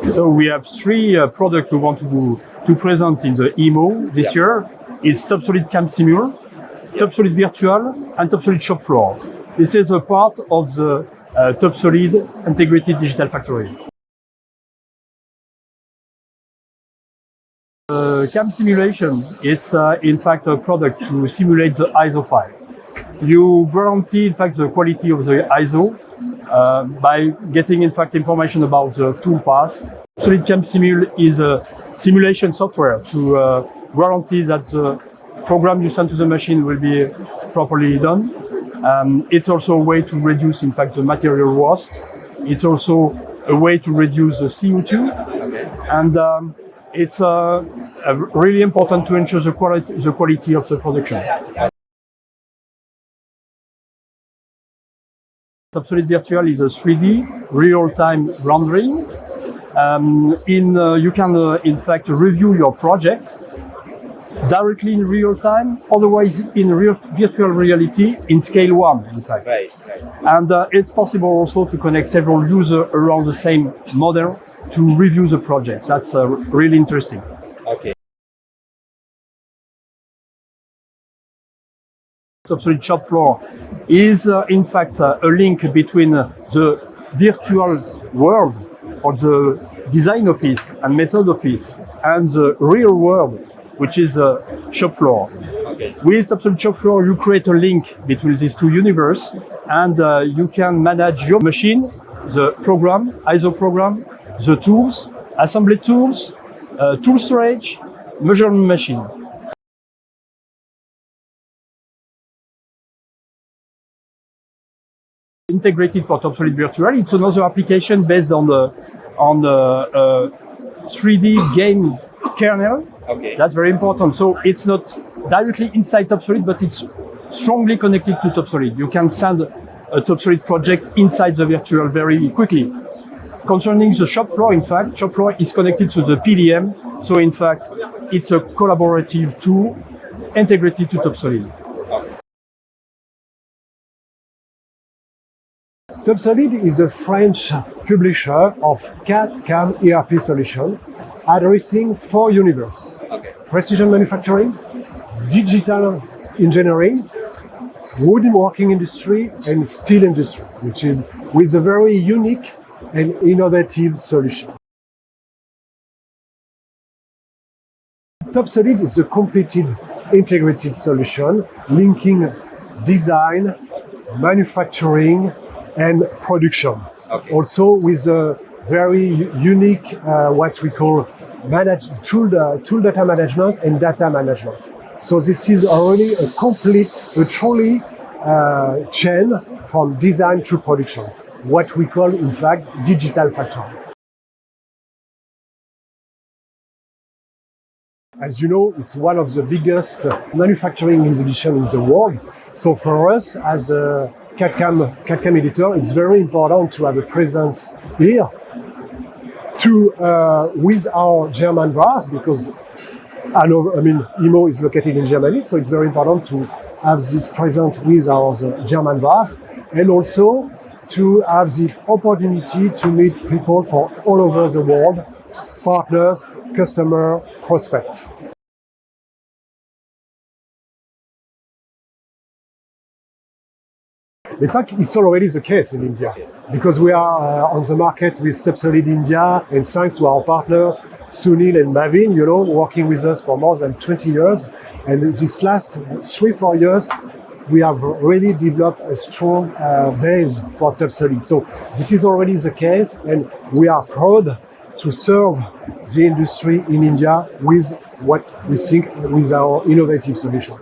So we have three products we want to present in the EMO this year. It's TopSolid CAM Simul, TopSolid Virtual, and TopSolid Shopfloor. This is a part of the TopSolid Integrated Digital Factory. CAM simulation, it's in fact a product to simulate the ISO file. You guarantee in fact the quality of the ISO by getting in fact information about the tool path. TopSolid CAM Simul is a simulation software to guarantee that the program you send to the machine will be properly done. It's also a way to reduce in fact the material waste. It's also a way to reduce the CO2. And it's really important to ensure the quality of the production. TopSolid Virtual is a 3D real-time rendering. You can in fact review your project directly in real time, otherwise in virtual reality in scale 1, in fact. Right. And it's possible also to connect several users around the same model to review the project. That's really interesting. Okay. TopSolid Shopfloor is in fact a link between the virtual world or the design office and method office and the real world, which is Shopfloor. Okay. With TopSolid Shopfloor, you create a link between these two universes, and you can manage your machine, the program, ISO program, the tools, assembly tools, tool storage, measurement machine. Integrated for TopSolid Virtual, it's another application based on the 3D game kernel. Okay. That's very important. So it's not directly inside TopSolid, but it's strongly connected to TopSolid. You can send a TopSolid project inside the virtual very quickly. Concerning the Shopfloor, in fact, Shopfloor is connected to the PDM. So in fact, it's a collaborative tool integrated to TopSolid. TopSolid is a French publisher of CAD/CAM ERP solution addressing 4 universes: precision manufacturing, digital engineering, woodworking industry, and steel industry, which is with a very unique and innovative solution. TopSolid is a completed integrated solution linking design, manufacturing, and production. Okay. Also with a very unique what we call tool data management and data management. So this is already a truly chain from design to production, what we call in fact digital factory. As you know, it's one of the biggest manufacturing exhibitions in the world. So for us as a CAD/CAM editor, it's very important to have a presence here with our German VARs, because EMO is located in Germany, so it's very important to have this presence with our German VARs, and also to have the opportunity to meet people from all over the world, partners, customers, prospects. In fact, it's already the case in India, because we are on the market with TopSolid India, and thanks to our partners, Sunil and Mavin, working with us for more than 20 years. And these last 3-4 years, we have really developed a strong base for TopSolid. So this is already the case, and we are proud to serve the industry in India with what we think with our innovative solution.